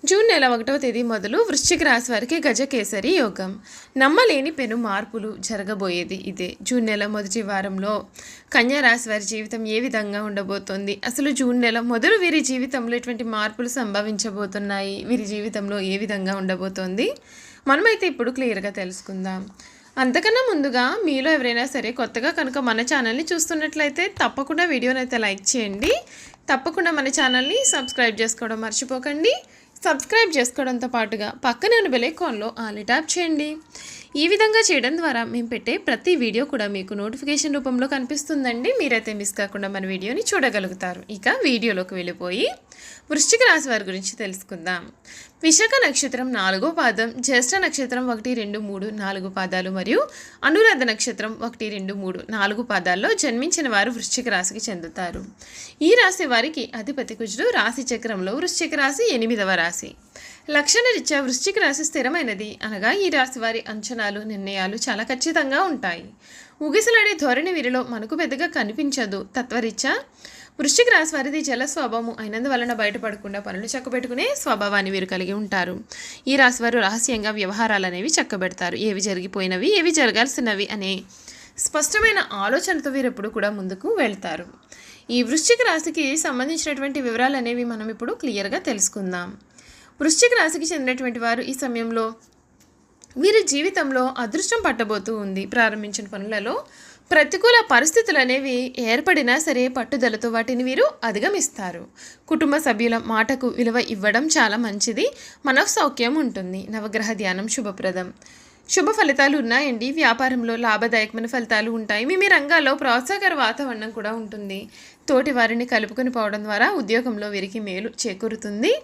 June నెల 1వ తేదీ మొదలు వృశ్చిక రాశి వారికి గజకేసరి యోగం. నమ్మలేని పెను మార్పులు జరగబోయేది ఇదే. జూన్ నెల మొదటి వారంలో కన్యా రాశి వారి జీవితం ఏ విధంగా ఉండబోతోంది, అసలు జూన్ నెల మొదలు వీరి జీవితంలో ఎటువంటి మార్పులు సంభవించబోతున్నాయి, వీరి జీవితంలో ఏ విధంగా ఉండబోతోంది మనమైతే ఇప్పుడు క్లియర్గా తెలుసుకుందాం. అంతకన్నా ముందుగా మీలో ఎవరైనా సరే కొత్తగా కనుక మన ఛానల్ని చూస్తున్నట్లయితే తప్పకుండా వీడియోని అయితే లైక్ చేయండి. తప్పకుండా మన ఛానల్ని సబ్స్క్రైబ్ చేసుకోవడం మర్చిపోకండి. సబ్స్క్రైబ్ చేసుకోవడంతో పాటుగా పక్కనే ఉన్న బెల్ ఐకాన్లో ఆల్ ట్యాప్ చేయండి. ఈ విధంగా చేయడం ద్వారా మేము పెట్టే ప్రతి వీడియో కూడా మీకు నోటిఫికేషన్ రూపంలో కనిపిస్తుందండి. మీరైతే మిస్ కాకుండా మన వీడియోని చూడగలుగుతారు. ఇక వీడియోలోకి వెళ్ళిపోయి వృశ్చిక రాశి వారి గురించి తెలుసుకుందాం. విశాఖ నక్షత్రం 4వ పాదం, జ్యేష్ఠ నక్షత్రం 1, 2, 3, 4 పాదాలు మరియు అనురాధ నక్షత్రం 1, 2, 3, 4 పాదాల్లో జన్మించిన వారు వృశ్చిక రాశికి చెందుతారు. ఈ రాశి వారికి అధిపతి కుజుడు. రాశి చక్రంలో వృశ్చిక రాశి 8వ రాశి. లక్షణరీత్యా వృశ్చిక రాశి స్థిరమైనది అనగా ఈ రాశి వారి అంచనాలు, నిర్ణయాలు చాలా ఖచ్చితంగా ఉంటాయి. ఊగిసలాడే ధోరణి వీరిలో మనకు పెద్దగా కనిపించదు. తత్వరీత్యా వృశ్చిక రాశి వారిది జల స్వభావము అయినందువలన బయటపడకుండా పనులు చక్కబెట్టుకునే స్వభావాన్ని వీరు కలిగి ఉంటారు. ఈ రాశి వారు రహస్యంగా వ్యవహారాలు అనేవి చక్కబెడతారు. ఏవి జరిగిపోయినవి, ఏవి జరగాల్సినవి అనే స్పష్టమైన ఆలోచనతో వీరు ఎప్పుడు కూడా ముందుకు వెళ్తారు. ఈ వృశ్చిక రాశికి సంబంధించినటువంటి వివరాలు అనేవి మనం ఇప్పుడు క్లియర్గా తెలుసుకుందాం. వృశ్చిక రాశికి చెందినటువంటి వారు ఈ సమయంలో వీరి జీవితంలో అదృష్టం పట్టబోతూ ఉంది. ప్రారంభించిన పనులలో ప్రతికూల పరిస్థితులు అనేవి ఏర్పడినా సరే పట్టుదలతో వాటిని వీరు అధిగమిస్తారు. కుటుంబ సభ్యుల మాటకు విలువ ఇవ్వడం చాలా మంచిది. మనఃసౌఖ్యం ఉంటుంది. నవగ్రహ ధ్యానం శుభప్రదం. శుభ ఫలితాలు ఉన్నాయండి. వ్యాపారంలో లాభదాయకమైన ఫలితాలు ఉంటాయి. మీ రంగాల్లో ప్రోత్సాహకర వాతావరణం కూడా ఉంటుంది. తోటి వారిని కలుపుకొని పోవడం ద్వారా ఉద్యోగంలో వీరికి మేలు చేకూరుతుంది.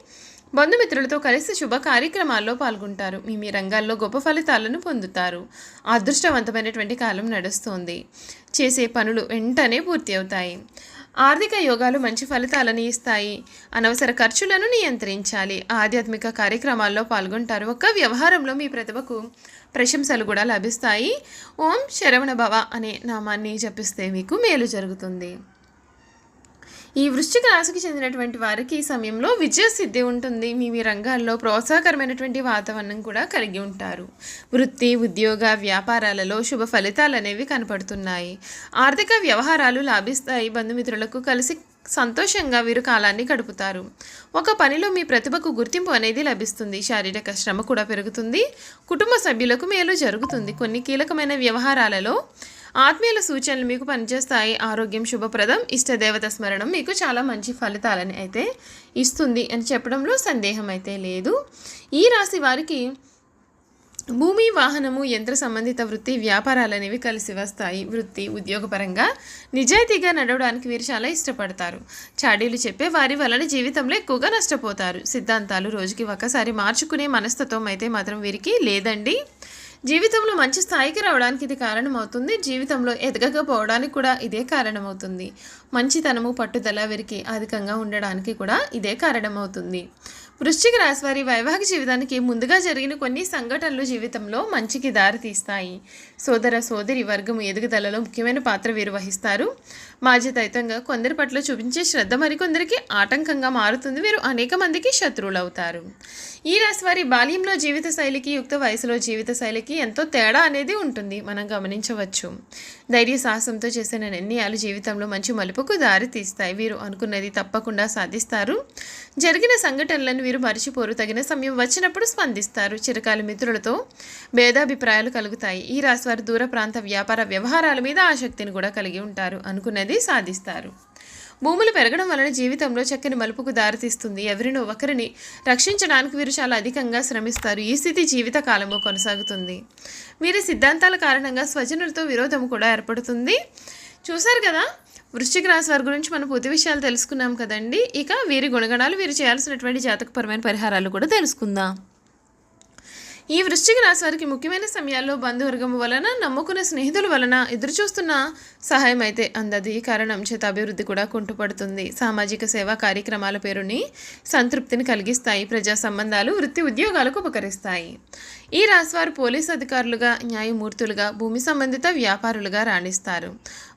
బంధుమిత్రులతో కలిసి శుభ కార్యక్రమాల్లో పాల్గొంటారు. మీ రంగాల్లో గొప్ప ఫలితాలను పొందుతారు. అదృష్టవంతమైనటువంటి కాలం నడుస్తోంది. చేసే పనులు వెంటనే పూర్తి అవుతాయి. ఆర్థిక యోగాలు మంచి ఫలితాలను ఇస్తాయి. అనవసర ఖర్చులను నియంత్రించాలి. ఆధ్యాత్మిక కార్యక్రమాల్లో పాల్గొంటారు. ఒక్క వ్యవహారంలో మీ ప్రతిభకు ప్రశంసలు కూడా లభిస్తాయి. ఓం శరవణ భవ అనే నామాన్ని జపిస్తే మీకు మేలు జరుగుతుంది. ఈ వృశ్చిక రాశికి చెందినటువంటి వారికి ఈ సమయంలో విజయసిద్ధి ఉంటుంది. మీ రంగాల్లో ప్రోత్సాహకరమైనటువంటి వాతావరణం కూడా కలిగి ఉంటారు. వృత్తి, ఉద్యోగ, వ్యాపారాలలో శుభ ఫలితాలు అనేవి కనపడుతున్నాయి. ఆర్థిక వ్యవహారాలు లాభిస్తాయి. బంధుమిత్రులకు కలిసి సంతోషంగా వీరు కాలాన్ని గడుపుతారు. ఒక పనిలో మీ ప్రతిభకు గుర్తింపు అనేది లభిస్తుంది. శారీరక శ్రమ కూడా పెరుగుతుంది. కుటుంబ సభ్యులకు మేలు జరుగుతుంది. కొన్ని కీలకమైన వ్యవహారాలలో ఆత్మీయుల సూచనలు మీకు పనిచేస్తాయి. ఆరోగ్యం శుభప్రదం. ఇష్టదేవత స్మరణం మీకు చాలా మంచి ఫలితాలని అయితే ఇస్తుంది అని చెప్పడంలో సందేహం అయితే లేదు. ఈ రాశి వారికి భూమి, వాహనము, యంత్ర సంబంధిత వృత్తి, వ్యాపారాలు అనేవి కలిసి వస్తాయి. వృత్తి, ఉద్యోగపరంగా నిజాయితీగా నడవడానికి వీరు చాలా ఇష్టపడతారు. చాడీలు చెప్పే వారి వలన జీవితంలో ఎక్కువగా నష్టపోతారు. సిద్ధాంతాలు రోజుకి ఒకసారి మార్చుకునే మనస్తత్వం అయితే మాత్రం వీరికి లేదండి. జీవితంలో మంచి స్థాయికి రావడానికి ఇది కారణమవుతుంది. జీవితంలో ఎదగకపోవడానికి కూడా ఇదే కారణమవుతుంది. మంచితనము, పట్టుదల వీరికి అధికంగా ఉండడానికి కూడా ఇదే కారణమవుతుంది. వృశ్చిక రాశి వారి వైవాహిక జీవితానికి ముందుగా జరిగిన కొన్ని సంఘటనలు జీవితంలో మంచికి దారి తీస్తాయి. సోదర సోదరి వర్గము ఎదుగుదలలో ముఖ్యమైన పాత్ర వీరు వహిస్తారు. బాధ్యతాయుతంగా కొందరి పట్ల చూపించే శ్రద్ధ మరికొందరికి ఆటంకంగా మారుతుంది. వీరు అనేక మందికి శత్రువులు అవుతారు. ఈ రాశి వారి బాల్యంలో జీవిత శైలికి, యుక్త వయసులో జీవిత శైలికి ఎంతో తేడా అనేది ఉంటుంది. మనం గమనించవచ్చు. ధైర్య సాహసంతో చేసిన నిర్ణయాలు జీవితంలో మంచి మలుపుకు దారి తీస్తాయి. వీరు అనుకున్నది తప్పకుండా సాధిస్తారు. జరిగిన సంఘటనలను వీరు మరిచిపోరు. తగిన సమయం వచ్చినప్పుడు స్పందిస్తారు. చిరకాల మిత్రులతో భేదాభిప్రాయాలు కలుగుతాయి. ఈ రాశి వారు దూర ప్రాంత వ్యాపార వ్యవహారాల మీద ఆసక్తిని కూడా కలిగి ఉంటారు. అనుకున్నది సాధిస్తారు. భూములు పెరగడం వలన జీవితంలో చక్కని మలుపుకు దారితీస్తుంది. ఎవరినో ఒకరిని రక్షించడానికి వీరు చాలా అధికంగా శ్రమిస్తారు. ఈ స్థితి జీవిత కాలము కొనసాగుతుంది. వీరి సిద్ధాంతాల కారణంగా స్వజనులతో విరోధం కూడా ఏర్పడుతుంది. చూశారు కదా, వృశ్చిక రాశి వారి గురించి మనం పూర్తి విషయాలు తెలుసుకున్నాం కదండి. ఇక వీరి గుణగణాలు, వీరు చేయాల్సినటువంటి జాతకపరమైన పరిహారాలు కూడా తెలుసుకుందాం. ఈ వృశ్చిక రాశి వారికి ముఖ్యమైన సమయాల్లో బంధువర్గం వలన, నమ్ముకున్న స్నేహితుల వలన ఎదురుచూస్తున్న సహాయం అయితే అందది. ఈ కారణం చేత అభివృద్ధి కూడా కుంటుపడుతుంది. సామాజిక సేవా కార్యక్రమాల పేరుని సంతృప్తిని కలిగిస్తాయి. ప్రజా సంబంధాలు, వృత్తి, ఉద్యోగాలకు ఉపకరిస్తాయి. ఈ రాశివారు పోలీసు అధికారులుగా, న్యాయమూర్తులుగా, భూమి సంబంధిత వ్యాపారులుగా రాణిస్తారు.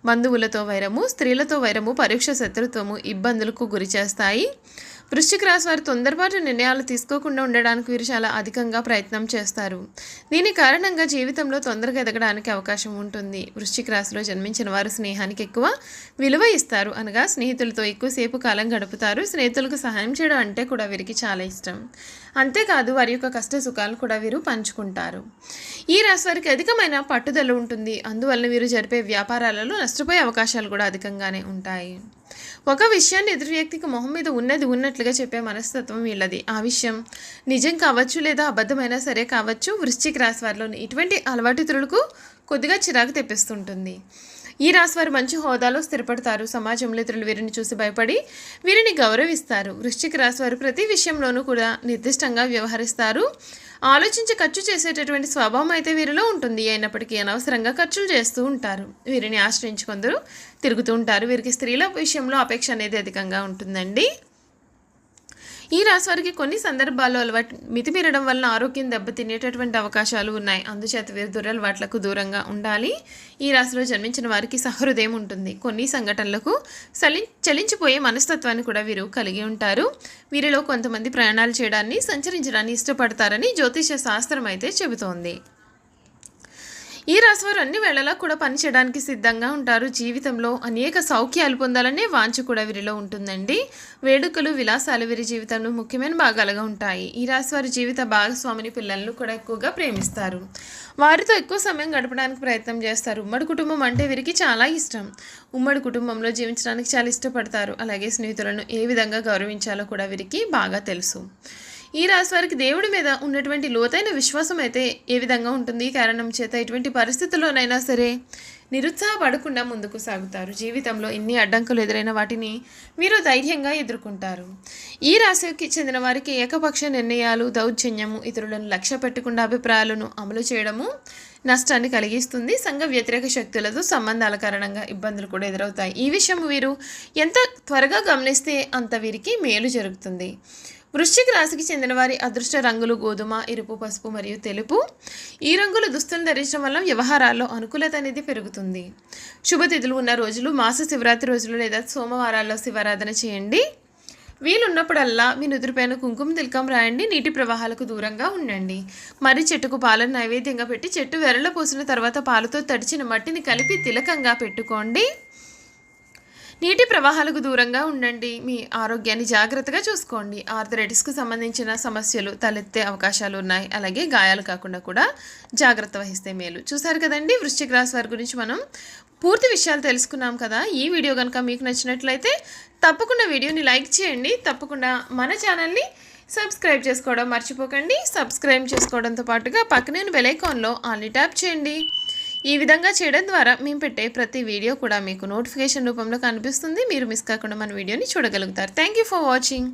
బంధువులతో వైరము, స్త్రీలతో వైరము, పరోక్ష శత్రుత్వము ఇబ్బందులకు గురి చేస్తాయి. వృశ్చిక రాశి వారు తొందరపాటు నిర్ణయాలు తీసుకోకుండా ఉండడానికి వీరు చాలా అధికంగా ప్రయత్నం చేస్తారు. దీని కారణంగా జీవితంలో తొందరగా ఎదగడానికి అవకాశం ఉంటుంది. వృశ్చిక రాశిలో జన్మించిన వారు స్నేహానికి ఎక్కువ విలువ ఇస్తారు. అనగా స్నేహితులతో ఎక్కువసేపు కాలం గడుపుతారు. స్నేహితులకు సహాయం చేయడం అంటే కూడా వీరికి చాలా ఇష్టం. అంతేకాదు వారి యొక్క కష్ట సుఖాలు కూడా వీరు పంచుకుంటారు. ఈ రాశి వారికి అధికమైన పట్టుదల ఉంటుంది. అందువల్ల వీరు జరిపే వ్యాపారాలలో నష్టపోయే అవకాశాలు కూడా అధికంగానే ఉంటాయి. ఒక విషయాన్ని ఎదురు వ్యక్తికి మొహం మీద ఉన్నది ఉన్నట్లుగా చెప్పే మనస్తత్వం వీళ్ళది. ఆ విషయం నిజం కావచ్చు లేదా అబద్ధమైనా సరే కావచ్చు. వృశ్చిక రాశి వారిలోని ఇటువంటి అలవాటుతులకు కొద్దిగా చిరాకు తెప్పిస్తుంటుంది. ఈ రాశి వారు మంచి హోదాలో స్థిరపడతారు. సమాజంలో ఇతరులు వీరిని చూసి భయపడి వీరిని గౌరవిస్తారు. వృశ్చిక రాశి వారు ప్రతి విషయంలోనూ కూడా నిర్దిష్టంగా వ్యవహరిస్తారు. ఆలోచించి ఖర్చు చేసేటటువంటి స్వభావం అయితే వీరిలో ఉంటుంది. అయినప్పటికీ అనవసరంగా ఖర్చులు చేస్తూ ఉంటారు. వీరిని ఆశ్రయించి కొందరు తిరుగుతూ ఉంటారు. వీరికి స్త్రీల విషయంలో అపేక్ష అనేది అధికంగా ఉంటుందండి. ఈ రాశి వారికి కొన్ని సందర్భాల్లో అలవాటు మితిమీరడం వలన ఆరోగ్యం దెబ్బతినేటటువంటి అవకాశాలు ఉన్నాయి. అందుచేత వీరు దురలవాట్లకు దూరంగా ఉండాలి. ఈ రాశిలో జన్మించిన వారికి సహృదయం ఉంటుంది. కొన్ని సంఘటనలకు చలించిపోయే మనస్తత్వాన్ని కూడా వీరు కలిగి ఉంటారు. వీరిలో కొంతమంది ప్రయాణాలు చేయడాన్ని సంచరించడాన్ని ఇష్టపడతారని జ్యోతిష శాస్త్రం అయితే చెబుతోంది. ఈ రాశివారు అన్ని వేళలా కూడా పనిచేయడానికి సిద్ధంగా ఉంటారు. జీవితంలో అనేక సౌఖ్యాలు పొందాలనే వాంఛ కూడా వీరిలో ఉంటుందండి. వేడుకలు విలాసాలు వీరి జీవితంలో ముఖ్యమైన భాగాలుగా ఉంటాయి. ఈ రాశివారి జీవిత భాగస్వామిని పిల్లలను కూడా ఎక్కువగా ప్రేమిస్తారు. వారితో ఎక్కువ సమయం గడపడానికి ప్రయత్నం చేస్తారు. ఉమ్మడి కుటుంబం అంటే వీరికి చాలా ఇష్టం. ఉమ్మడి కుటుంబంలో జీవించడానికి చాలా ఇష్టపడతారు. అలాగే స్నేహితులను ఏ విధంగా గౌరవించాలో కూడా వీరికి బాగా తెలుసు. ఈ రాశి వారికి దేవుడి మీద ఉన్నటువంటి లోతైన విశ్వాసం అయితే ఏ విధంగా ఉంటుంది. ఈ కారణం చేత ఎటువంటి పరిస్థితుల్లోనైనా సరే నిరుత్సాహపడకుండా ముందుకు సాగుతారు. జీవితంలో ఎన్ని అడ్డంకులు ఎదురైన వాటిని వీరు ధైర్యంగా ఎదుర్కొంటారు. ఈ రాశికి చెందిన వారికి ఏకపక్ష నిర్ణయాలు, దౌర్జన్యము, ఇతరులను లక్ష్య పెట్టకుండా అభిప్రాయాలను అమలు చేయడము నష్టాన్ని కలిగిస్తుంది. సంఘ వ్యతిరేక శక్తులతో సంబంధాల కారణంగా ఇబ్బందులు కూడా ఎదురవుతాయి. ఈ విషయం వీరు ఎంత త్వరగా గమనిస్తే అంత వీరికి మేలు జరుగుతుంది. వృశ్చిక రాశికి చెందిన వారి అదృష్ట రంగులు గోధుమ, ఎరుపు, పసుపు మరియు తెలుపు. ఈ రంగుల దుస్తులను ధరించడం వల్ల వ్యవహారాల్లో అనుకూలత అనేది పెరుగుతుంది. శుభతిథులు ఉన్న రోజులు, మాస శివరాత్రి రోజులు లేదా సోమవారాల్లో శివారాధన చేయండి. వీలున్నప్పుడల్లా మీ నుదురుపైన కుంకుమ తిలకం రాయండి. నీటి ప్రవాహాలకు దూరంగా ఉండండి. మర్రి చెట్టుకు పాలను నైవేద్యంగా పెట్టి చెట్టు వెరళ్ళ పోసిన తర్వాత పాలతో తడిచిన మట్టిని కలిపి తిలకంగా పెట్టుకోండి. నీటి ప్రవాహాలకు దూరంగా ఉండండి. మీ ఆరోగ్యాన్ని జాగ్రత్తగా చూసుకోండి. ఆర్థరైటిస్కు సంబంధించిన సమస్యలు తలెత్తే అవకాశాలు ఉన్నాయి. అలాగే గాయాలు కాకుండా కూడా జాగ్రత్త వహిస్తే మేలు. చూసారు కదండి, వృశ్చిక రాశి వారి గురించి మనం పూర్తి విషయాలు తెలుసుకున్నాం కదా. ఈ వీడియో కనుక మీకు నచ్చినట్లయితే తప్పకుండా వీడియోని లైక్ చేయండి. తప్పకుండా మన ఛానల్ని సబ్స్క్రైబ్ చేసుకోవడం మర్చిపోకండి. సబ్స్క్రైబ్ చేసుకోవడంతో పాటుగా పక్కనే బెల్ ఐకాన్లో ఆల్ని ట్యాప్ చేయండి. ఈ విధంగా చేయడం ద్వారా మేము పెట్టే ప్రతి వీడియో కూడా మీకు నోటిఫికేషన్ రూపంలో కనిపిస్తుంది. మీరు మిస్ కాకుండా మన వీడియోని చూడగలుగుతారు. Thank you for watching.